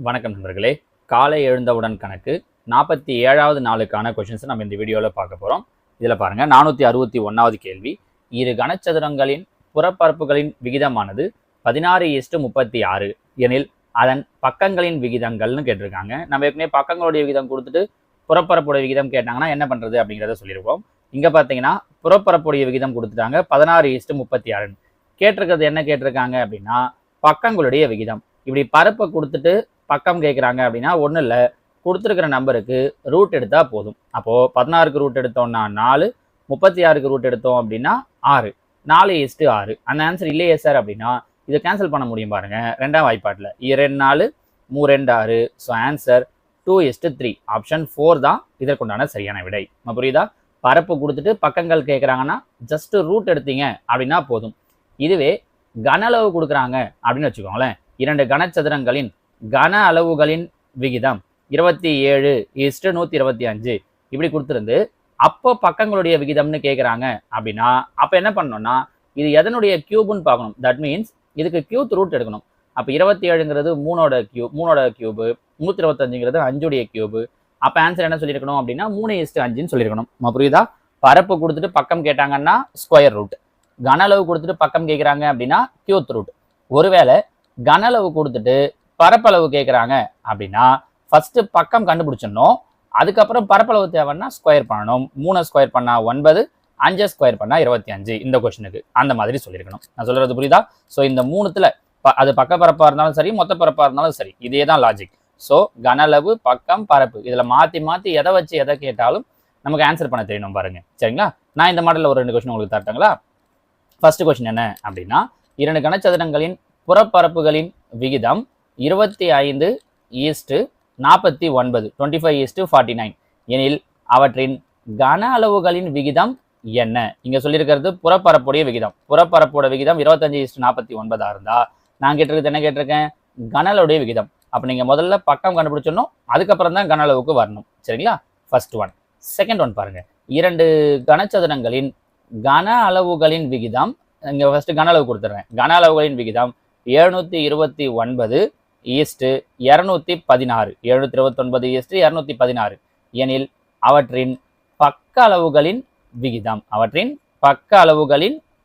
வணக்கம் நண்பர்களே. காலை எழுந்தவுடன் கணக்கு 47வது நாளுக்கான கொஷின்ஸ் நம்ம இந்த வீடியோவில் பார்க்க போகிறோம். இதில் பாருங்கள், 461வது கேள்வி. இரு கனச்சதுரங்களின் புறப்பரப்புகளின் விகிதமானது 16:36 எனில் அதன் பக்கங்களின் விகிதங்கள்னு கேட்டிருக்காங்க. நம்ம ஏற்கனவே பக்கங்களுடைய விகிதம் கொடுத்துட்டு புறப்பரப்புடைய விகிதம் கேட்டாங்கன்னா என்ன பண்ணுறது அப்படிங்கிறத சொல்லியிருக்கோம். இங்கே பார்த்தீங்கன்னா புறப்பரப்புடைய விகிதம் கொடுத்துட்டாங்க 16:36. கேட்டிருக்கிறது என்ன கேட்டிருக்காங்க அப்படின்னா பக்கங்களுடைய விகிதம். இப்படி பரப்பை கொடுத்துட்டு பக்கம் கேட்குறாங்க அப்படின்னா ஒன்றும் இல்லை, கொடுத்துருக்கிற நம்பருக்கு ரூட் எடுத்தால் போதும். அப்போது 16க்கு ரூட் எடுத்தோம்னா 4, 36க்கு ரூட் எடுத்தோம் அப்படின்னா 6, 4:6. அந்த ஆன்சர் இல்லையே சார் அப்படின்னா இதை கேன்சல் பண்ண முடியும் பாருங்கள். ரெண்டாம் வாய்ப்பாட்டில் 2 4 3 2 6. So answer 2:3. ஆப்ஷன் 4 தான் இதற்குண்டான சரியான விடை. நம்ம புரியுதா? பரப்பு கொடுத்துட்டு பக்கங்கள் கேட்குறாங்கன்னா ஜஸ்ட் ரூட் எடுத்தீங்க அப்படின்னா போதும். இதுவே கன அளவு கொடுக்குறாங்க அப்படின்னு வச்சுக்கோங்களேன். 2 கனச்சதுரங்களின் கன அளவுகளின் விகிதம் 27:125 இப்படி கொடுத்துருந்து அப்போ பக்கங்களுடைய விகிதம்னு கேட்குறாங்க அப்படின்னா அப்போ என்ன பண்ணணும்னா இது எதனுடைய கியூப்னு பார்க்கணும். தட் மீன்ஸ் இதுக்கு கியூத் ரூட் எடுக்கணும். அப்போ 27ங்கிறது 3ஓட கியூபு, 125ங்கிறது 5உடைய கியூபு. அப்போ ஆன்சர் என்ன சொல்லியிருக்கணும் அப்படின்னா 3:5ன்னு சொல்லியிருக்கணும். நம்ம புரியுதா? பரப்பு கொடுத்துட்டு பக்கம் கேட்டாங்கன்னா ஸ்கொயர் ரூட், கன அளவு கொடுத்துட்டு பக்கம் கேட்குறாங்க அப்படின்னா கியூத் ரூட். ஒருவேளை கன அளவு கொடுத்துட்டு பரப்பளவு கேட்குறாங்க அப்படின்னா ஃபர்ஸ்ட் பக்கம் கண்டுபிடிச்சிடணும். அதுக்கப்புறம் பரப்பளவு தேவைன்னா ஸ்கொயர் பண்ணணும். 3 ஸ்கொயர் பண்ணால் 9, 5 ஸ்கொயர் பண்ணால் 25. இந்த கொஸ்டினுக்கு அந்த மாதிரி சொல்லியிருக்கணும். நான் சொல்கிறது புரியுதா? ஸோ இந்த 3த்துல அது பக்க பரப்பாக இருந்தாலும் சரி, மொத்த பரப்பாக இருந்தாலும் சரி, இதே தான் லாஜிக். ஸோ கன அளவு, பக்கம், பரப்பு இதில் மாற்றி மாற்றி எதை வச்சு எதை கேட்டாலும் நமக்கு ஆன்சர் பண்ண தெரியணும் பாருங்க. சரிங்களா? நான் இந்த மாடலில் ஒரு 2 கொஸ்டின் உங்களுக்கு தரட்டுங்களா? ஃபர்ஸ்ட் கொஸ்டின் என்ன அப்படின்னா 2 கனச்சதுரங்களின் புறப்பரப்புகளின் விகிதம் 25:49 25:49 எனில் அவற்றின் கன அளவுகளின் விகிதம் என்ன? இங்க சொல்லியிருக்கிறது புறப்பரப்புடைய விகிதம். புறப்பரப்போட விகிதம் 25:49 இருந்தா நான் கேட்டிருக்கிறது என்ன கேட்டிருக்கேன்? கன அளவுடைய விகிதம். அப்ப நீங்க முதல்ல பக்கம் கண்டுபிடிச்சிடணும், அதுக்கப்புறம் தான் கன அளவுக்கு வரணும். சரிங்களா? First one. செகண்ட் ஒன் பாருங்க. 2 கனச்சதுரங்களின் கன அளவுகளின் விகிதம், இங்க ஃபர்ஸ்ட் கன அளவு கொடுத்துட்றேன். கன அளவுகளின் விகிதம் 729:216 729:216 எனில் அவற்றின் பக்க அளவுகளின்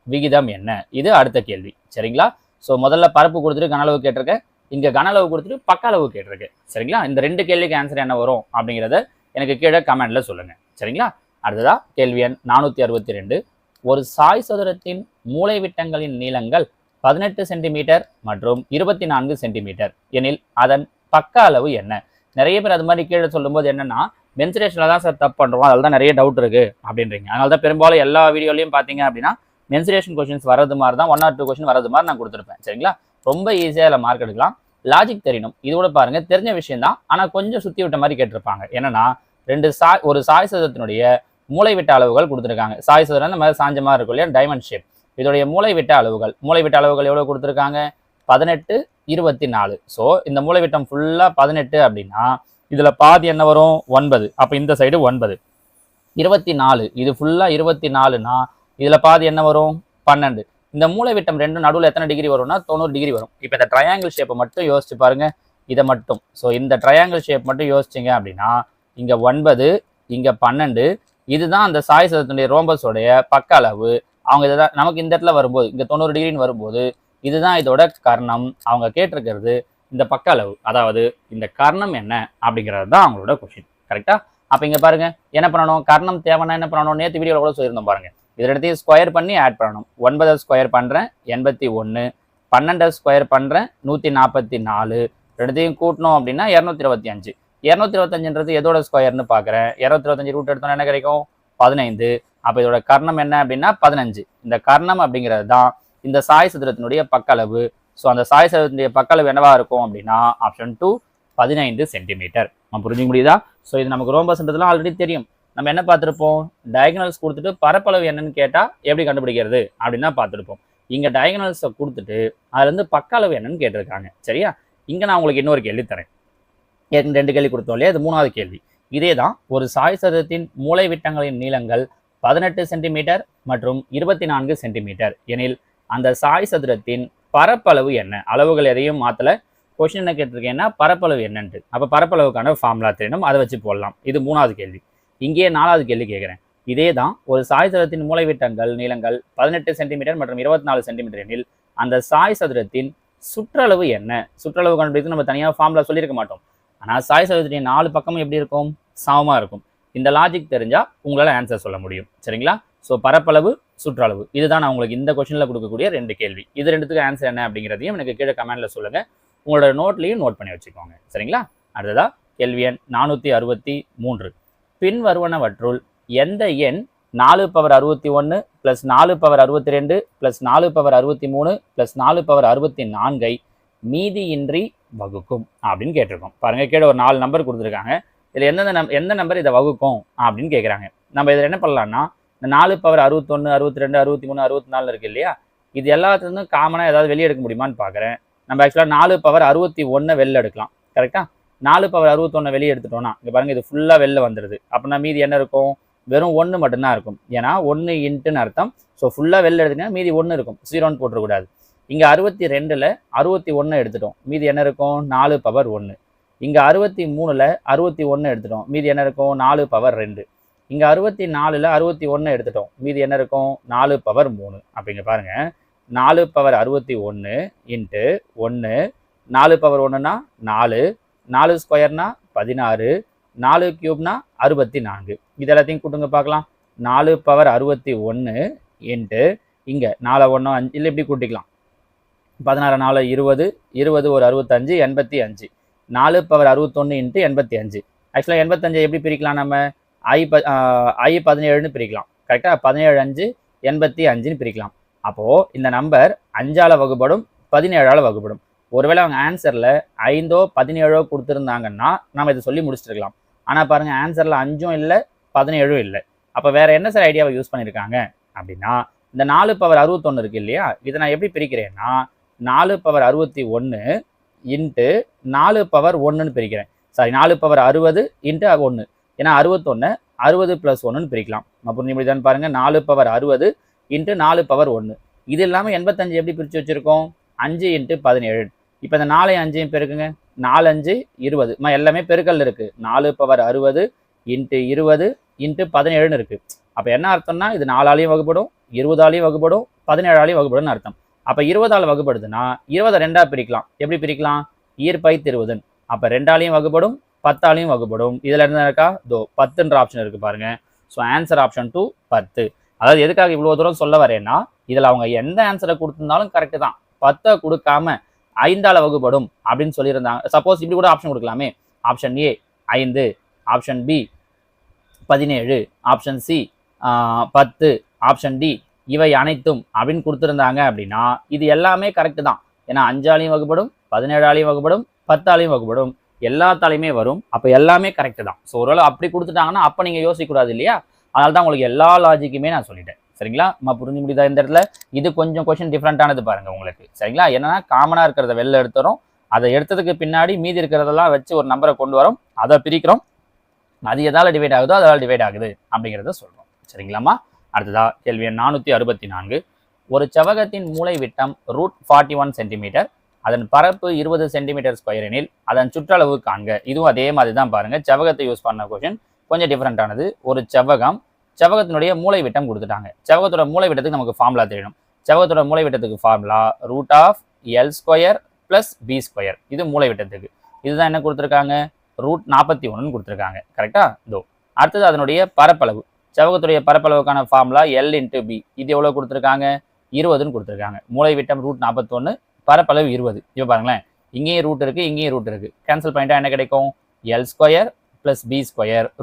விகிதம் என்ன? இது அடுத்த கேள்வி. சரிங்களா? ஸோ முதல்ல பரப்பு கொடுத்துட்டு கன அளவு கேட்டிருக்கேன், இங்க கன அளவு கொடுத்துட்டு பக்க அளவு கேட்டிருக்கேன். சரிங்களா? இந்த 2 கேள்விக்கு ஆன்சர் என்ன வரும் அப்படிங்கிறத எனக்கு கீழே கமெண்ட்ல சொல்லுங்க. சரிங்களா? அடுத்ததா கேள்வி எண் 462. ஒரு சாய் சதுரத்தின் மூலை விட்டங்களின் நீளங்கள் 18 சென்டிமீட்டர் மற்றும் 24 சென்டிமீட்டர் எனில் அதன் பக்க அளவு என்ன? நிறைய பேர் அது மாதிரி கீழே சொல்லும்போது என்னன்னா மென்சுரேஷனில் தான் சார் தப்பு பண்ணுறோம், அதில் தான் நிறைய டவுட் இருக்குது அப்படின்றீங்க. அதனால தான் பெரும்பாலும் எல்லா வீடியோலையும் பார்த்தீங்க அப்படின்னா மென்சுரேஷன் கொஸ்டின்ஸ் வரது மாதிரி தான் 1 or 2 கொஸ்டின் வரது மாதிரி நான் கொடுத்துருப்பேன். சரிங்களா? ரொம்ப ஈஸியாக அதில் மார்க் எடுக்கலாம். லாஜிக் தெரியணும். இதோட பாருங்கள், தெரிஞ்ச விஷயம் தான், ஆனால் கொஞ்சம் சுற்றி விட்ட மாதிரி கேட்டிருப்பாங்க. என்னன்னா ஒரு சாய் சதுரத்தினுடைய மூளை விட்ட அளவுகள் கொடுத்துருக்காங்க. சாய் சதுரம் இந்த மாதிரி சாஞ்ச மாதிரி இருக்கும் இல்லையா, டைமண்ட் ஷேப். இதோடைய மூளை விட்ட அளவுகள் எவ்வளவு கொடுத்துருக்காங்க? 18, 24. ஸோ இந்த மூளை விட்டம் ஃபுல்லா 18 அப்படின்னா இதுல பாதி என்ன வரும்? 9. அப்ப இந்த சைடு 9. 24 இது ஃபுல்லா 24னா இதுல பாதி என்ன வரும்? 12. இந்த மூளை விட்டம் 2 நடுவில் எத்தனை டிகிரி வரும்னா 90 டிகிரி வரும். இப்போ இந்த ட்ரையாங்கிள் ஷேப்பை மட்டும் யோசிச்சு பாருங்க, இதை மட்டும். ஸோ இந்த ட்ரையாங்கிள் ஷேப் மட்டும் யோசிச்சிங்க அப்படின்னா இங்க 9, இங்க 12. இதுதான் அந்த சாய் சதுரத்தினுடைய ரோம்பஸோடைய பக்க அளவு. அவங்க இதான் நமக்கு இந்த இடத்துல வரும்போது இங்க 90 டிகிரின்னு வரும்போது இதுதான் இதோட கர்ணம். அவங்க கேட்டிருக்கிறது இந்த பக்க அளவு, அதாவது இந்த கர்ணம் என்ன அப்படிங்கிறது தான் அவங்களோட கொஸ்டின். கரெக்டா? அப்ப இங்க பாருங்க என்ன பண்ணணும்? கர்ணம் தேவைன்னா என்ன பண்ணணும்? நேற்று வீடியோவில் கூட சொல்லியிருந்தோம் பாருங்க. இதை எடுத்து ஸ்கொயர் பண்ணி ஆட் பண்ணணும். 9 ஸ்கொயர் பண்றேன் 81, 12 ஸ்கொயர் பண்றேன் 144, ரெண்டுத்தையும் கூட்டணும் அப்படின்னா 225. 225ன்றது எதோட ஸ்கொயர்னு பாக்குறேன். 225 ரூட் எடுத்தோம்னா என்ன கிடைக்கும்? 15. அப்ப இதோட கர்ணம் என்ன அப்படின்னா 15. இந்த கர்ணம் அப்படிங்கிறது தான் இந்த சாய் சதுரத்தினுடைய பக்களவு. ஸோ அந்த சாய் சதுரத்தினுடைய பக்களவு என்னவா இருக்கும் அப்படின்னா ஆப்ஷன் 2 15 சென்டிமீட்டர். நம்ம புரிஞ்சுக்க முடியுதா? ஸோ இது நமக்கு ரோம்பஸ்ன்றதுலாம் ஆல்ரெடி தெரியும். நம்ம என்ன பார்த்துருப்போம்? டயகனல்ஸ் கொடுத்துட்டு பரப்பளவு என்னன்னு கேட்டா எப்படி கண்டுபிடிக்கிறது அப்படின்னு தான் பார்த்துருப்போம். இங்க டயகனல்ஸை கொடுத்துட்டு அதுல இருந்து பக்களவு என்னன்னு கேட்டிருக்காங்க. சரியா? இங்க நான் உங்களுக்கு இன்னொரு கேள்வி தரேன். 2 கேள்வி கொடுத்தோம் இல்லையா? இது 3வது கேள்வி. இதே தான் ஒரு சாய் சதுரத்தின் மூலை விட்டங்களின் நீளங்கள் 18 சென்டிமீட்டர் மற்றும் 24 சென்டிமீட்டர் எனில் அந்த சாய் சதுரத்தின் பரப்பளவு என்ன? அளவுகள் எதையும் மாத்தல, கொஸ்டின் என்ன கேட்டிருக்கேன்னா பரப்பளவு என்னன்ட்டு. அப்போ பரப்பளவுக்கான ஃபார்முலா தெரியணும், அதை வச்சு போடலாம். இது 3வது கேள்வி. இங்கேயே 4வது கேள்வி கேட்குறேன். இதே தான் ஒரு சாய் சதுரத்தின் மூலைவிட்டங்கள் நீளங்கள் 18 சென்டிமீட்டர் மற்றும் 24 சென்டிமீட்டர் எனில் அந்த சாய் சதுரத்தின் சுற்றளவு என்ன? சுற்றளவு கண்டுபிடித்து நம்ம தனியாக ஃபார்முலா சொல்லியிருக்க மாட்டோம். ஆனால் சாய் சதுரத்தின் 4 பக்கமும் எப்படி இருக்கும்? சமமாக இருக்கும். இந்த லாஜிக் தெரிஞ்சால் உங்களால் ஆன்சர் சொல்ல முடியும். சரிங்களா? ஸோ பரப்பளவு, சுற்றளவு, இதுதான் நான் உங்களுக்கு இந்த கொஸ்டினில் கொடுக்கக்கூடிய 2 கேள்வி. இது 2த்துக்கு ஆன்சர் என்ன அப்படிங்கிறதையும் எனக்கு கீழே கமெண்ட்டில் சொல்லுங்கள். உங்களோட நோட்லையும் நோட் பண்ணி வச்சுக்கோங்க. சரிங்களா? அடுத்ததா கேள்வி எண் 463. பின் வருவனவற்றுள் எந்த எண் 4/61 + 4/62 + 4/63 + 4/64 மீதியின்றி வகுக்கும் அப்படின்னு கேட்டிருக்கோம். பாருங்க, கீழே ஒரு 4 நம்பர் கொடுத்துருக்காங்க. இதில் எந்த நம்பர் இதை வகுக்கும் அப்படின்னு கேட்குறாங்க. நம்ம இதில் என்ன பண்ணலாம்னா, இந்த 4/61, 62, 63, 64 இருக்கு இல்லையா, இது எல்லாத்துலேருந்து காமனாக ஏதாவது வெளியே எடுக்க முடியுமான்னு பார்க்குறேன். நம்ம ஆக்சுவலாக 4/61 வெளில எடுக்கலாம். கரெக்டாக 4/61 வெளியே எடுத்துட்டோம்னா இங்கே பாருங்கள், இது ஃபுல்லாக வெளில வந்துடுது. அப்படின்னா மீதி என்ன இருக்கும்? வெறும் 1 மட்டும்தான் இருக்கும். ஏன்னா 1 இன்ட்டுன்னு அர்த்தம். ஸோ ஃபுல்லாக வெளில எடுத்துட்டீங்கன்னா மீதி 1 இருக்கும். 0ன்னு போட்டுறக்கூடாது. இங்கே 62ல் 61 எடுத்துட்டோம், மீதி என்ன இருக்கும்? 4/1. இங்கே 63ல் 61 எடுத்துட்டோம், மீதி என்ன இருக்கும்? 4/2. இங்கே 64ல் 61 எடுத்துட்டோம், மீதி என்ன இருக்கும்? 4/3. அப்படிங்க பாருங்க, 4/61 இன்ட்டு 1, 4/1னா 4, 4 ஸ்கொயர்னா 16, 4 கியூப்னா 64. இது எல்லாத்தையும் கூட்டுங்க பார்க்கலாம். 4/61 இன்ட்டு இங்கே 4 1 5 இல்லை, இப்படி கூட்டிக்கலாம். 16 4 20, 20 ஒரு 65, 85. 4/61 இன்ட்டு 85. ஆக்சுவலாக 85 எப்படி பிரிக்கலாம்? நம்ம I17ன்னு பிரிக்கலாம். கரெக்டாக 17 5 85ன்னு பிரிக்கலாம். அப்போது இந்த நம்பர் 5ஆல் வகுப்படும், 17ஆல் வகுப்படும். ஒருவேளை அவங்க ஆன்சரில் 5ஓ 17ஓ கொடுத்துருந்தாங்கன்னா நம்ம இதை சொல்லி முடிச்சுட்டுருக்கலாம். ஆனால் பாருங்கள், ஆன்சரில் 5ம் இல்லை 17ம் இல்லை. அப்போ வேறு என்ன சார் ஐடியாவை யூஸ் பண்ணியிருக்காங்க அப்படின்னா, இந்த 4/61 இருக்குது இல்லையா, இதை நான் எப்படி பிரிக்கிறேன்னா 4/61 இன்ட்டு 4/1ன்னு பிரிக்கிறேன். Sorry, 4/60 into 1. ஏன்னா 61 60 + 1ன்னு பிரிக்கலாம். நம்ம புரிஞ்சு முடியுதான்னு பாருங்கள். 4/60 இன்ட்டு 4/1. இது இல்லாமல் 85 எப்படி பிரித்து வச்சுருக்கோம்? 5 இன்ட்டு 17. இப்போ இந்த 4 5 பெருக்குங்க. 4 5 20. எல்லாமே பெருக்கல் இருக்குது. 4/60 இன்ட்டு 20 இன்ட்டு 17ன்னு இருக்குது. அப்போ என்ன அர்த்தம்னா, இது 4ஆலையும் வகுப்படும், 20ஆலையும் வகுப்படும், 17ஆலையும் வகுப்படும்னு அர்த்தம். அப்போ 20ஆல் வகுப்படுதுன்னா 20 2ஆக பிரிக்கலாம். எப்படி பிரிக்கலாம்? ஈர்ப்பைத்து 20. அப்போ 2ஆலையும் வகுப்படும், 10ஆலையும் வகுப்படும். இதில் என்ன இருக்கா? 10ன்ற ஆப்ஷன் இருக்குது பாருங்கள். So answer option 2 10. அதாவது எதுக்காக இவ்வளோ தூரம் சொல்ல வரேன்னா, இதில் அவங்க எந்த ஆன்சரை கொடுத்துருந்தாலும் கரெக்டு தான். 10 கொடுக்காம 5ஆல் வகுப்படும் அப்படின்னு சொல்லியிருந்தாங்க. சப்போஸ் இப்படி கூட ஆப்ஷன் கொடுக்கலாமே. Option A 5, option B 17, option C 10, option D இவை அனைத்தும் அப்படின்னு கொடுத்துருந்தாங்க அப்படின்னா இது எல்லாமே கரெக்டு தான். ஏன்னா 5ஆலையும் வகுப்படும், 17ஆலையும் வகுப்படும், 10ஆலையும் வகுப்படும், எல்லாத்தாலையுமே வரும். அப்போ எல்லாமே கரெக்டு தான். ஸோ ஒருவேளை அப்படி கொடுத்துட்டாங்கன்னா அப்போ நீங்கள் யோசிக்கக்கூடாது இல்லையா? அதனால தான் உங்களுக்கு எல்லா லாஜிக்குமே நான் சொல்லிட்டேன். சரிங்களா? நம்ம புரிஞ்சு முடியுதா? இந்த இடத்துல இது கொஞ்சம் கொஸ்டின் டிஃப்ரெண்ட்டானது பாருங்கள் உங்களுக்கு. சரிங்களா? என்னன்னா காமனாக இருக்கிறத வெளில எடுத்துறோம், அதை எடுத்ததுக்கு பின்னாடி மீதி இருக்கிறதெல்லாம் வச்சு ஒரு நம்பரை கொண்டு வரோம், அதை பிரிக்கிறோம், அது எதால் டிவைட் ஆகுதோ அதால் டிவைட் ஆகுது அப்படிங்கிறத சொல்கிறோம். சரிங்களாம்மா? அடுத்ததா கேள்வி 464. ஒரு செவ்வகத்தின் மூலை விட்டம் √41 சென்டிமீட்டர், அதன் பரப்பு 20 சென்டிமீட்டர் ஸ்கொயர் எனில் அதன் சுற்றளவு காண்க. இதுவும் அதே மாதிரி தான் பாருங்கள். செவ்வகத்தை யூஸ் பண்ண கொஸ்டின் கொஞ்சம் டிஃப்ரெண்ட்டானது. ஒரு செவ்வகத்தினுடைய மூலை விட்டம் கொடுத்துட்டாங்க. செவ்வகத்தோட மூலை விட்டத்துக்கு நமக்கு ஃபார்முலா தெரியணும். செவ்வகத்தோட மூலை விட்டத்துக்கு ஃபார்முலா √L² + B². இது மூலை விட்டத்துக்கு. இதுதான் என்ன கொடுத்துருக்காங்க? √41 கொடுத்துருக்காங்க. கரெக்டா? அடுத்தது அதனுடைய பரப்பளவு. செவ்வகத்துடைய பரப்பளவுக்கான ஃபார்முலா L × B. இது எவ்வளோ கொடுத்துருக்காங்க? 20ன்னு கொடுத்துருக்காங்க. மூலை விட்டம் √41, பரப்பளவு 20. இப்போ பாருங்களேன், இங்கேயும் ரூட் இருக்குது, இங்கேயும் ரூட் இருக்குது. கேன்சல் பண்ணிட்டா என்ன கிடைக்கும்? L² + B².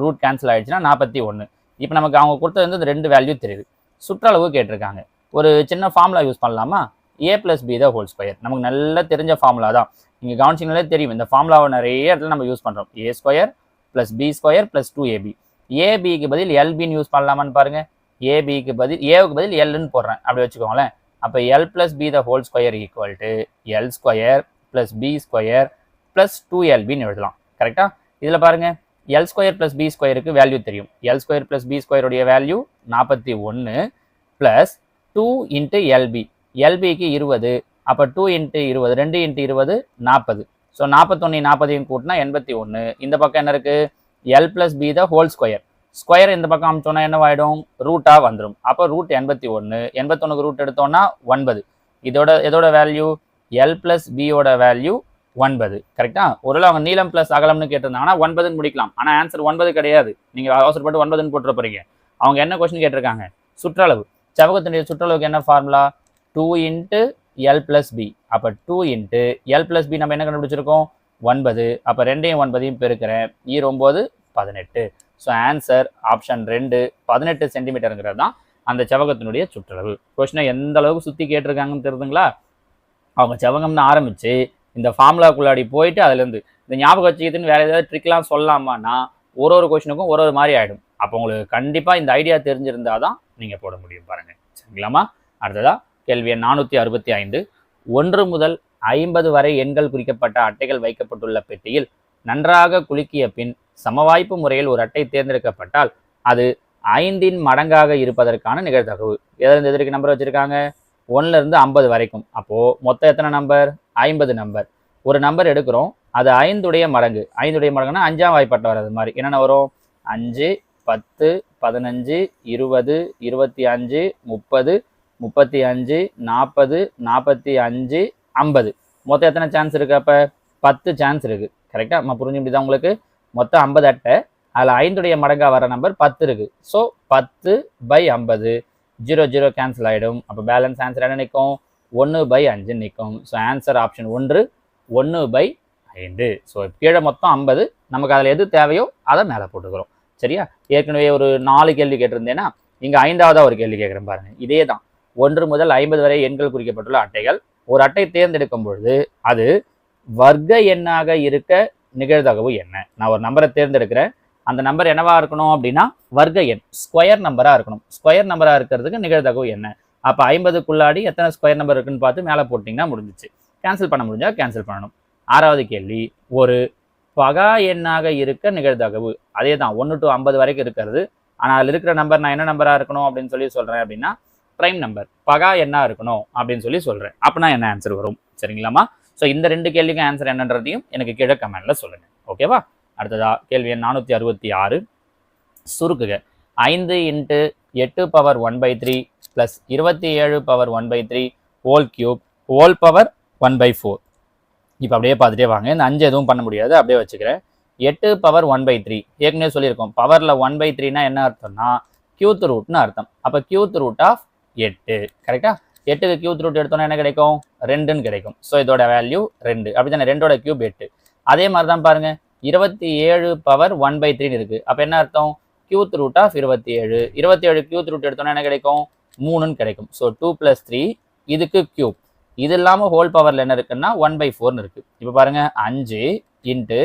ரூட் கேன்சல் ஆகிடுச்சுன்னா 41. இப்போ நமக்கு அவங்க கொடுத்தது வந்து இந்த 2 வேல்யூ தெரியுது. சுற்றளவு கேட்டிருக்காங்க. ஒரு சின்ன ஃபார்முலா யூஸ் பண்ணலாமா? A + B ² நமக்கு நல்லா தெரிஞ்ச ஃபார்முலா தான். நீங்கள் கவனிச்சிங்கனாலே தெரியும், இந்த ஃபார்முலாவை நிறைய இடத்துல நம்ம யூஸ் பண்ணுறோம். A² + B² + 2AB. ஏபிக்கு பதில் எல்பின்னு யூஸ் பண்ணலாமான்னு பாருங்கள். ஏபிக்கு பதில் ஏவுக்கு பதில் எல்லுன்னு போடுறேன், அப்படி வச்சுக்கோங்களேன். அப்போ L + B² = L² + B² + 2LBன்னு எழுதலாம். கரெக்டாக? இதில் பாருங்கள், L² + B² வேல்யூ தெரியும். L² + B² value 41 + 2 × LB. LBக்கு 20. அப்போ 2 × 20, 2 × 20 40. ஸோ 41 40 கூட்டினா 81. இந்த பக்கம் என்ன இருக்கு? L plus B the whole square. Square இந்த பக்கம் அமைச்சோன்னா என்னவாயிடும்? ரூட்டாக வந்துடும். அப்போ ரூட் 81. 81க்கு ரூட் எடுத்தோம்னா 9. எதோட வேல்யூ? எல் பிளஸ் பியோட வேல்யூ 9. கரெக்டா? ஒருவேளை அவங்க நீளம் பிளஸ் அகலம்னு கேட்டிருந்தாங்கன்னா 9ன்னு முடிக்கலாம். ஆனால் ஆன்சர் 9 கிடையாது. நீங்கள் அவசரப்பட்டு 9ன்னு போட்டுற போறீங்க. அவங்க என்ன கொஸ்டின் கேட்டிருக்காங்க? சுற்றளவு. செவ்வகத்தினுடைய சுற்றளவுக்கு என்ன formula? 2 into L plus B. அப்போ 2 இன்ட்டு எல் பிளஸ் பி நம்ம என்ன கண்டுபிடிச்சிருக்கோம்? 9. அப்போ 2யும் 9யும் பெருக்கிறேன். 9 18. ஸோ ஆன்சர் ஆப்ஷன் 2 18 சென்டிமீட்டருங்கிறது தான் அந்த செவ்வகத்தினுடைய சுற்றளவு. கொஸ்டினை எந்த அளவுக்கு சுற்றி கேட்டிருக்காங்கன்னு தெரியுதுங்களா? அவங்க செவ்வகம்னு ஆரம்பித்து இந்த ஃபார்முலாக்குள்ளாடி போயிட்டு அதுலேருந்து இந்த ஞாபகம் வச்சுக்கிட்டுன்னு வேறு ஏதாவது ட்ரிக்லாம் சொல்லலாமான்னா ஒரு கொஸ்டினுக்கும் ஒரு மாதிரி ஆகிடும். அப்போ உங்களுக்கு கண்டிப்பாக இந்த ஐடியா தெரிஞ்சிருந்தால் தான் நீங்கள் போட முடியும் பாருங்கள். சரிங்களாமா? அடுத்ததாக கேள்வி எண் 465. 1 முதல் 50 வரை எண்கள் குறிக்கப்பட்ட அட்டைகள் வைக்கப்பட்டுள்ள பெட்டியில் நன்றாக குலுக்கிய பின் சமவாய்ப்பு முறையில் ஒரு அட்டை தேர்ந்தெடுக்கப்பட்டால் அது 5ன் மடங்காக இருப்பதற்கான நிகழ்தகவு. எதிலிருந்து எதற்கு நம்பர் வச்சுருக்காங்க? 1லேருந்து 50 வரைக்கும். அப்போது மொத்தம் எத்தனை நம்பர்? 50 நம்பர். ஒரு நம்பர் எடுக்கிறோம், அது 5உடைய மடங்கு. 5உடைய மடங்குன்னா 5ஆம் வாய்ப்பட்ட வர்றது மாதிரி என்னென்ன வரும்? 5 10 15 20 25 30 35 40 45 50. மொத்தம் எத்தனை சான்ஸ் இருக்குது? அப்போ 10 சான்ஸ் இருக்குது. கரெக்டாக? நம்ம புரிஞ்சு முடியுதா உங்களுக்கு? மொத்தம் 50 அட்டை, அதில் 5உடைய மடங்காக வர நம்பர் 10 இருக்குது. ஸோ 10/50. 0 0 கேன்சல் ஆகிடும். அப்போ பேலன்ஸ் ஆன்சர் என்ன நிற்கும்? 1/5 நிற்கும். So answer option 1 1/5. ஸோ கீழே மொத்தம் 50. நமக்கு அதில் எது தேவையோ அதை மேலே போட்டுக்கிறோம். சரியா? ஏற்கனவே ஒரு 4 கேள்வி கேட்டிருந்தேன்னா இங்கே 5ஆவதாக ஒரு கேள்வி கேட்குறேன் பாருங்கள். இதே தான். 1 முதல் 50 வரை எண்கள் குறிக்கப்பட்டுள்ள அட்டைகள். ஒரு அட்டை தேர்ந்தெடுக்கும் பொழுது அது வர்க்க எண்ணாக இருக்க நிகழ்தகவு என்ன? நான் ஒரு நம்பரை தேர்ந்தெடுக்கிறேன். அந்த நம்பர் என்னவா இருக்கணும் அப்படின்னா வர்க்க எண், ஸ்கொயர் நம்பராக இருக்கணும். ஸ்கொயர் நம்பராக இருக்கிறதுக்கு நிகழ்தகவு என்ன? அப்போ 50க்குள்ளாடி எத்தனை ஸ்கொயர் நம்பர் இருக்குன்னு பார்த்து மேலே போட்டிங்கன்னா முடிஞ்சிச்சு. கேன்சல் பண்ண முடிஞ்சால் கேன்சல் பண்ணணும். 6வது கேள்வி, ஒரு பகா எண்ணாக இருக்க நிகழ்தகவு. அதே தான் 1 to 50 வரைக்கும் இருக்கிறது. ஆனால் அதில் இருக்கிற நம்பர் நான் என்ன நம்பராக இருக்கணும் அப்படின்னு சொல்லி சொல்கிறேன் அப்படின்னா ப்ரைம் நம்பர், பகா எண்ணாக இருக்கணும் அப்படின்னு சொல்லி சொல்கிறேன். அப்படின்னா என்ன ஆன்சர் வரும்? சரிங்களாமா? ஸோ இந்த 2 கேள்விக்கும் ஆன்சர் என்னன்றதையும் எனக்கு கீழே கமெண்டில் சொல்லுங்கள். ஓகேவா? அடுத்ததா கேள்வி எண் 466. சுருக்குக. 5 × 8^1/3 + 27^1/3 ஹோல் கியூப் ஹோல் பவர் 1/4. இப்போ அப்படியே பார்த்துட்டே வாங்க. இந்த 5 எதுவும் பண்ண முடியாது, அப்படியே வச்சுக்கிறேன். 8^1/3 ஏற்கனவே சொல்லியிருக்கோம். பவரில் 1/3னா என்ன அர்த்தம்னா கியூத் ரூட்னு அர்த்தம். அப்போ கியூத் ரூட் ஆஃப் 8. கரெக்டா? 8க்கு கியூத் ரூட் எடுத்தோன்னா என்ன கிடைக்கும்? 2ன்னு கிடைக்கும். ஸோ இதோட வேல்யூ 2. அப்படி தானே? 2ஓட கியூப் 8. அதே மாதிரி தான் பாருங்க, 27^1/3 இருக்குது. அப்போ என்ன அர்த்தம்? Cube root of 27. 27 cube root எடுத்தோன்னா என்ன கிடைக்கும்? 3ன்னு கிடைக்கும். ஸோ 2 + 3 இதுக்கு கியூப். இது இல்லாமல் ஹோல் பவரில் என்ன இருக்குன்னா 1/4ன்னு இருக்குது. இப்போ பாருங்க, 5 ×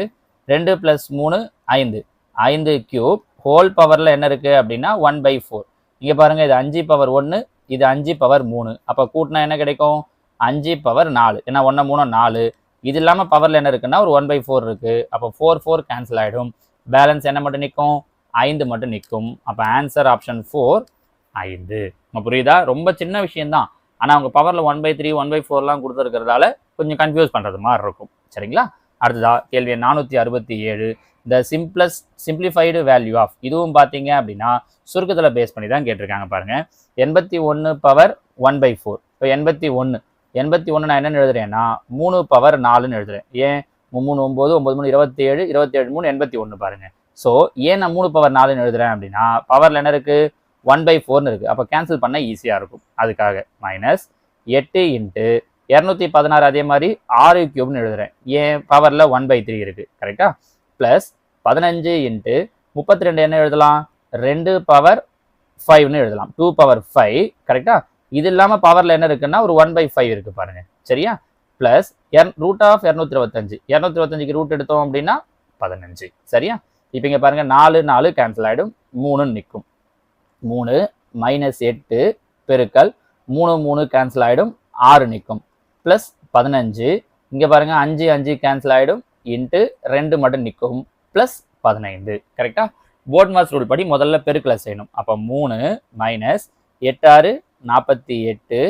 2 + 3 5. 5 கியூப் ஹோல் பவரில் என்ன இருக்குது அப்படின்னா 1/4. இங்கே பாருங்கள், இது 5^1, இது 5/3. அப்போ கூட்டினா என்ன கிடைக்கும்? 5/4. ஏன்னா 1 3 4. இது இல்லாமல் பவரில் என்ன இருக்குன்னா ஒரு 1/4 இருக்குது. அப்போ 4 4 கேன்சல் ஆகிடும். பேலன்ஸ் என்ன மட்டும் நிற்கும்? 5 மட்டும் நிற்கும். அப்போ ஆன்சர் ஆப்ஷன் 4 5. நம்ம புரியுதா? ரொம்ப சின்ன விஷயம்தான். ஆனால் அவங்க பவரில் 1/3 1/4லாம் கொடுத்துருக்கிறதால கொஞ்சம் கன்ஃபியூஸ் பண்ணுறது மாதிரி இருக்கும். சரிங்களா? அடுத்ததா கேள்வி 467. த சிம்பிளிஃபைடு வேல்யூ ஆஃப். இதுவும் பார்த்தீங்க அப்படின்னா சுருக்கத்தில் பேஸ் பண்ணி தான் கேட்டிருக்காங்க பாருங்கள். 81/1/4. இப்போ 81 நான் என்னென்னு எழுதுறேன்னா 3/4ன்னு எழுதுறேன். ஏன்? 3 9 9 3 27 27 3 81 பாருங்க. ஸோ ஏன் நான் 3/4ன்னு எழுதுறேன் அப்படின்னா பவரில் என்ன இருக்குது? 1/4ன்னு இருக்குது. அப்போ கேன்சல் பண்ண ஈஸியாக இருக்கும். அதுக்காக -8 × 216 அதே மாதிரி 6 கியூப்னு எழுதுறேன். ஏன்? பவரில் 1/3 இருக்குது. கரெக்டா? ப்ளஸ் 15 × 32 என்ன எழுதலாம்? 2/5ன்னு எழுதலாம். 2/5. கரெக்டா? இது இல்லாமல் பவரில் என்ன இருக்குன்னா ஒரு 1/5 இருக்குது பாருங்க. சரியா? Plus root of 225. 225க்கு ரூட் எடுத்தோம் அப்படின்னா 15. சரியா? இப்போ இங்கே பாருங்கள், 4 4 கேன்சல் ஆகிடும். 3ன்னு நிற்கும். 3 -8 பெருக்கல் 3 3 கேன்சல் ஆகிடும். 6 நிற்கும். ப்ளஸ் 15. இங்கே பாருங்கள், 5 5 கேன்சல் ஆகிடும். இன்ட்டு 2 மட்டும் நிற்கும். ப்ளஸ் 15. கரெக்டாக? போர்ட் மாஸ் ரூல் படி முதல்ல பெருக்கலை செய்யணும். அப்போ 3 - 8 6 48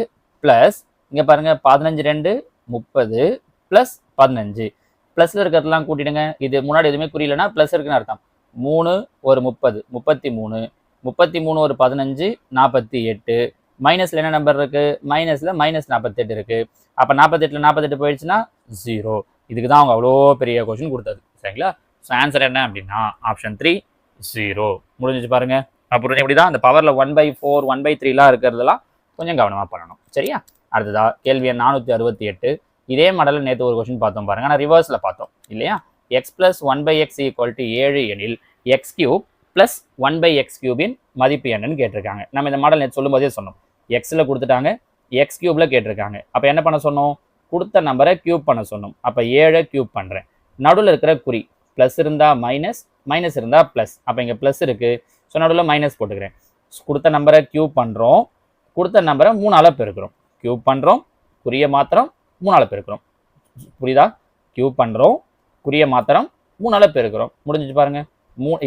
ப்ளஸ் இங்கே பாருங்கள் 15 2 30 ப்ளஸ் 15. ப்ளஸில் இருக்கிறதெல்லாம் கூட்டிடுங்க. இது முன்னாடி எதுவுமே புரியலன்னா ப்ளஸ் இருக்குன்னு அர்த்தம். 3 ஒரு 30 33 33 ஒரு 15 48 மைனஸில் என்ன நம்பர் இருக்குது? மைனஸில் -48 இருக்குது. அப்போ 48ல் 48 போயிடுச்சுன்னா 0. இதுக்கு தான் அவங்க அவ்வளோ பெரிய கொஷின் கொடுத்தது. சரிங்களா? ஸோ ஆன்சர் என்ன அப்படின்னா ஆப்ஷன் 3 0. முடிஞ்சிச்சு பாருங்க. அப்புறம் எப்படி தான் அந்த பவரில் 1/4 1/3லாம் இருக்கிறதெல்லாம் கொஞ்சம் கவனமாக பண்ணணும். சரியா? அடுத்ததா கேள்வி 468. இதே மாடலில் நேற்று ஒரு கொஸ்டின் பார்த்தோம் பாருங்க. ஆனால் ரிவர்ஸில் பார்த்தோம் இல்லையா? x + 1/x = 7 எனில் x³ + 1/x³ மதிப்பு என்னன்னு கேட்டிருக்காங்க. நம்ம இந்த மாடல் நேற்று சொல்லும் போதே சொன்னோம். எக்ஸில் கொடுத்துட்டாங்க, x³ கேட்டிருக்காங்க. அப்போ என்ன பண்ண சொன்னோம்? கொடுத்த நம்பரை கியூப் பண்ண சொன்னோம். அப்போ 7 கியூப் பண்ணுறேன். நடுவில் இருக்கிற குறி ப்ளஸ் இருந்தால் மைனஸ், மைனஸ் இருந்தால் ப்ளஸ். அப்போ இங்கே ப்ளஸ் இருக்குது, ஸோ நடுவில் மைனஸ் போட்டுக்கிறேன். கொடுத்த நம்பரை கியூப் பண்ணுறோம், கொடுத்த நம்பரை 3ஆல் பெருக்கிறோம். கியூப் பண்ணுறோம், குறிய மாத்திரம் 3ஆல் பெருக்கிறோம். புரியுதா? கியூப் பண்ணுறோம், குறிய மாத்திரம் 3ஆல் பெருக்கிறோம். முடிஞ்சிச்சு பாருங்க.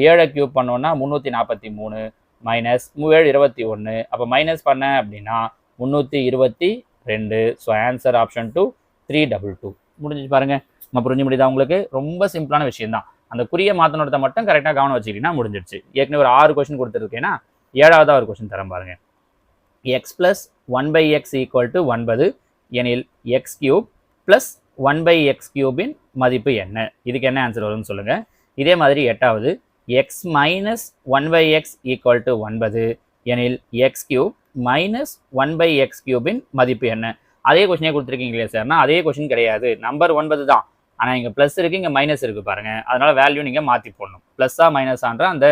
7 கியூப் பண்ணோன்னா 343 மைனஸ் 7 21. அப்போ மைனஸ் பண்ண அப்படின்னா 322. So answer option 2 322. முடிஞ்சிச்சு பாருங்க. நம்ம புரிஞ்சு முடியுதா உங்களுக்கு? ரொம்ப சிம்பிளான விஷயம் தான். அந்த குறிய மாத்தினத்தை மட்டும் கரெக்டாக கவனம் வச்சுக்கிட்டீங்கன்னா முடிஞ்சிடுச்சு. ஏற்கனவே ஒரு 6 கொஸ்டின் கொடுத்துருக்கேன்னா 7ஆவதாக ஒரு கொஸ்டின் தரேன் பாருங்க. x + 1/x = 9 எனில் x³ + 1/x³ மதிப்பு என்ன? இதுக்கு என்ன ஆன்சர் வரும்னு சொல்லுங்க. இதே மாதிரி 8வது x - 1/x = 9 எனில் x³ - 1/x³ மதிப்பு என்ன? அதே கொஸ்டினே கொடுத்துருக்கீங்களே சார்னா அதே கொஸ்டின் கிடையாது. நம்பர் 9 தான், ஆனால் இங்கே ப்ளஸ் இருக்குது, இங்கே மைனஸ் இருக்குது பாருங்க. அதனால வேல்யூ நீங்கள் மாற்றி போடணும். ப்ளஸ்ஸா மைனஸான்ற அந்த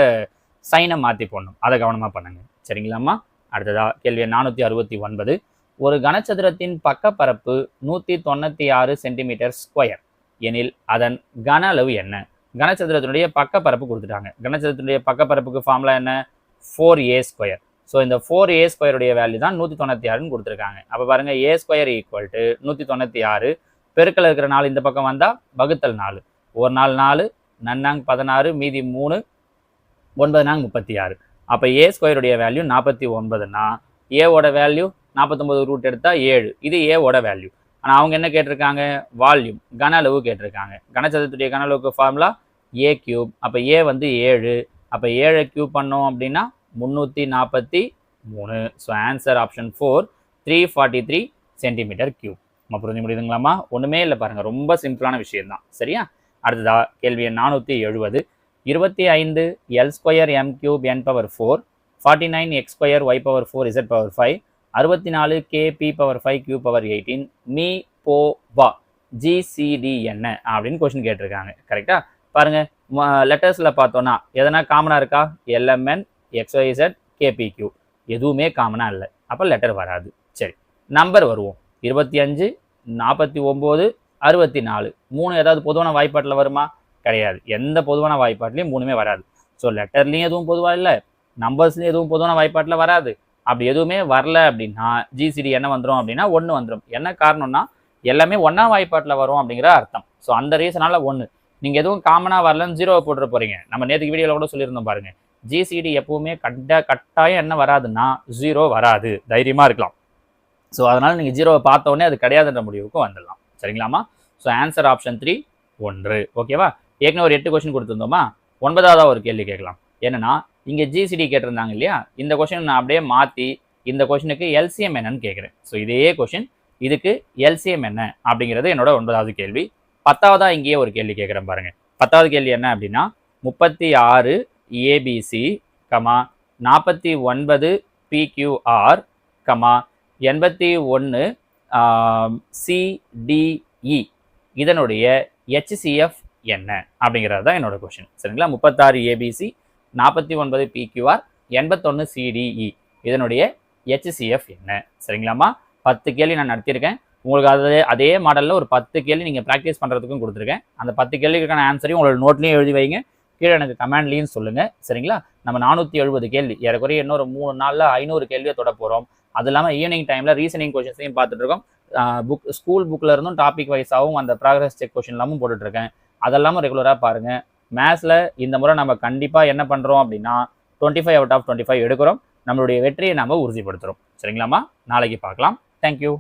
சைனை மாற்றி போடணும். அதை கவனமாக பண்ணுங்க. சரிங்களாம்மா? அடுத்ததா கேள்வி 469. ஒரு கனசதுரத்தின் பக்கப்பரப்பு 196 சென்டிமீட்டர்² எனில் அதன் கன அளவு என்ன? கனசதுரத்தினுடைய பக்கப்பரப்பு கொடுத்துட்டாங்க. கனசதுரத்தினுடைய பக்கப்பரப்புக்கு ஃபார்முலா என்ன? 4a². ஸோ இந்த 4a² உடைய வேல்யூ தான் 196ன்னு கொடுத்துருக்காங்க. அப்போ பாருங்க, a² = 196. பெருக்கல் இருக்கிற 4 இந்த பக்கம் வந்தால் வகுத்தல் 4. ஒரு நாள் 4, நன்னாங் 16, மீதி 3, 9 நாங் 36. அப்போ a² உடைய வேல்யூ 49னா ஏவோட வேல்யூ 49 ரூட் எடுத்தால் 7. இது ஏவோட வேல்யூ. ஆனால் அவங்க என்ன கேட்டிருக்காங்க? வால்யூம், கன அளவு கேட்டிருக்காங்க. கனசதுரத்துடைய கன அளவுக்கு ஃபார்முலா a³. அப்போ a வந்து 7. அப்போ 7 கியூப் பண்ணோம் அப்படின்னா 343. So answer option 4 343 சென்டிமீட்டர்³. நம்ம புரிஞ்சு முடியுதுங்களாமா? ஒன்றுமே இல்லை பாருங்கள், ரொம்ப சிம்பிளான விஷயம் தான். சரியா? அடுத்ததா கேள்வி 470. 25 L² m³ n⁴ 49 x² y⁴ z⁴ 64 kp⁵q⁻18 me போ வா GCD என்ன அப்படின்னு கொஸ்டின் கேட்டிருக்காங்க. கரெக்டா? பாருங்க, லெட்டர்ஸில் பார்த்தோன்னா எதனா காமனாக இருக்கா? LMN XYZ KPQ எதுவுமே காமனாக இல்லை. அப்போ லெட்டர் வராது. சரி, நம்பர் வருவோம். 25 49 64 3 ஏதாவது பொதுவான வாய்ப்பாட்டில் வருமா? கிடையாது. எந்த பொதுவான வாய்ப்பாட்டிலையும் 3மே வராது. ஸோ லெட்டர்லையும் எதுவும் பொதுவாக இல்லை, நம்பர்ஸ்லையும் எதுவும் பொதுவான வாய்ப்பாட்டில் வராது. அப்படி எதுவுமே வரல அப்படின்னா GCD என்ன வந்துடும் அப்படின்னா 1 வந்துடும். என்ன காரணம்னா எல்லாமே 1ஆம் வாய்ப்பாட்டில் வரும் அப்படிங்கிற அர்த்தம். ஸோ அந்த ரீசனால 1. நீங்கள் எதுவும் காமனாக வரலன்னு 0 போட்டுற போகிறீங்க. நம்ம நேற்றுக்கு வீடியோவில் கூட சொல்லியிருந்தோம் பாருங்க. GCD எப்பவுமே கட்டாயம் என்ன வராதுன்னா 0 வராது. தைரியமாக இருக்கலாம். ஸோ அதனால் நீங்கள் 0 பார்த்தோன்னே அது கிடையாதுன்ற முடிவுக்கு வந்துடலாம். சரிங்களாமா? So answer option 3 1. ஓகேவா? ஏற்கனவே ஒரு 8 கொஸ்டின் கொடுத்துருந்தோமா? 9ஆவதாக ஒரு கேள்வி கேட்கலாம். என்னன்னா, இங்கே GCD கேட்டிருந்தாங்க இல்லையா? இந்த கொஸ்டின் நான் அப்படியே மாற்றி இந்த கொஸ்டினுக்கு LCM என்னன்னு கேட்குறேன். ஸோ இதே கொஸ்டின், இதுக்கு LCM என்ன அப்படிங்கிறது என்னோட 9வது கேள்வி. 10ஆவதா இங்கேயே ஒரு கேள்வி கேட்குறேன் பாருங்க. 10வது கேள்வி என்ன அப்படின்னா 36 ABC, 49 PQR, 81 CDE இதனுடைய HCF என்ன அப்படிங்கிறது தான் என்னோட கொஸ்டின். சரிங்களா? 36 ABC, 49 PQR, 81 CDE இதனுடைய HCF என்ன? சரிங்களாமா? 10 கேள்வி நான் நடத்தியிருக்கேன். உங்களுக்கு அதே மாடலில் ஒரு 10 கேள்வி நீங்கள் ப்ராக்டிஸ் பண்ணுறதுக்கும் கொடுத்துருக்கேன். அந்த 10 கேள்விக்கான ஆன்சரையும் உங்களோட நோட்லேயும் எழுதி வைங்க. கீழே எனக்கு கமெண்ட்லேயும் சொல்லுங்கள். சரிங்களா? நம்ம 470 கேள்வி, ஏறக்குறைய இன்னொரு 3 நாளில் 500 கேள்வியை தொட போகிறோம். அது இல்லாமல் ஈவினிங் டைமில் ரீசனிங் கொஷின்ஸையும் பார்த்துட்டு இருக்கோம். ஸ்கூல் புக்கில் இருந்தும் டாபிக் வைஸாகவும் அந்த ப்ராக்ரஸ் செக் கொஷின் எல்லாமும் போட்டுட்ருக்கேன். அதெல்லாமும் ரெகுலராக பாருங்கள். மேத்ஸில் இந்த முறை நம்ம கண்டிப்பாக என்ன பண்ணுறோம் அப்படின்னா 25 out of 25 எடுக்கிறோம். நம்மளுடைய வெற்றியை நம்ம உறுதிப்படுத்துகிறோம். சரிங்களாமா? நாளைக்கு பார்க்கலாம். தேங்க்யூ.